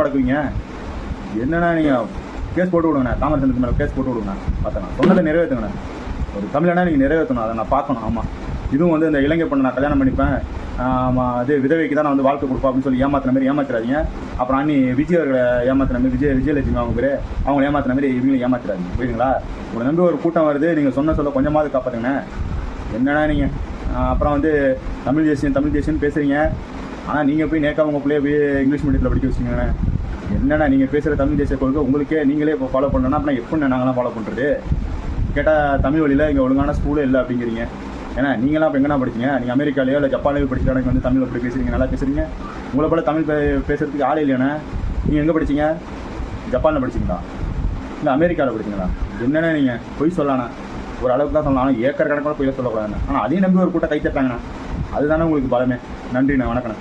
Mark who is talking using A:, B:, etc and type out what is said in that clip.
A: முடக்குவீங்க? என்னண்ணா நீங்கள் கேஸ் போட்டு விடுங்கண்ணா, தாமரசனத்துக்கு மேலே கேஸ் போட்டு விடுங்கண்ணா. பார்த்தேண்ணா சொன்னதை நிறைவேற்றுங்கண்ணா. ஒரு தமிழனா நீங்கள் நிறைவேற்றணும், அதை நான் பார்க்கணும். ஆமாம், இதுவும் வந்து இந்த இளைஞர் பொண்ணை நான் கல்யாணம் பண்ணிப்பேன், அது விதவைக்கு தான் நான் வந்து வாழ்க்கை கொடுப்பேன் அப்படின்னு சொல்லி ஏமாத்துற மாதிரி ஏமாத்துறாதீங்க. அப்புறம் அண்ணி விஜய் அவர்களை ஏமாத்துற மாதிரி, விஜயலட்சுமி அவங்க பேர், அவங்களை ஏமாத்துற மாதிரி இவங்களும் ஏமாத்துறாதீங்க, புரியுதுங்களா? உங்களை நம்பி ஒரு கூட்டம் வருது, நீங்கள் சொல்ல கொஞ்சமாவது காப்பாற்றுங்கண்ணே. என்னண்ணா நீங்கள் அப்புறம் வந்து தமிழ் தேசியம் பேசுகிறீங்க, ஆனால் நீங்கள் போய் நேக்கா உங்கள் பிள்ளைய போய் இங்கிலீஷ் மீடியத்தில் படிக்க வச்சுக்கோங்கண்ணே. என்னண்ணா நீங்கள் பேசுகிற தமிழ் தேசிய கொள்கை உங்களுக்கே நீங்களே இப்போ ஃபாலோ பண்ணணும்னா அப்படின்னா எப்படி நாங்களாம் ஃபாலோ பண்ணுறது? கேட்டால் தமிழ் வழியில் இங்கே ஒழுங்கான ஸ்கூலே இல்லை அப்படிங்கிறீங்க. ஏன்னா நீங்களாம் இப்போ எங்கன்னா படிச்சிங்க? நீங்கள் அமெரிக்காலேயோ இல்லை ஜப்பான்லேயோ படிச்சுட்டு எனக்கு வந்து தமிழ் அப்படி பேசுகிறீங்க, நல்லா பேசுகிறீங்க. உங்களை போல் தமிழ் பேசுகிறதுக்கு ஆளே இல்லையாண்ணே. நீங்கள் எங்கே படிச்சிங்க? ஜப்பானில் படிச்சிங்களா இல்லை அமெரிக்காவில் படிச்சிங்களா? என்னென்ன நீங்கள் பொய் சொல்லலாண்ணா, ஒரு அளவுக்கு தான் சொல்லலாம். ஆனால் ஏக்கர் கணக்கில் பொய்ய சொல்லக்கூடாதுண்ணா. ஆனால் அதையும் நம்பி ஒரு கூட்டம் கை தட்டாங்கண்ணா, அதுதானே உங்களுக்கு பலமே. நன்றிண்ணா, வணக்கண்ணா.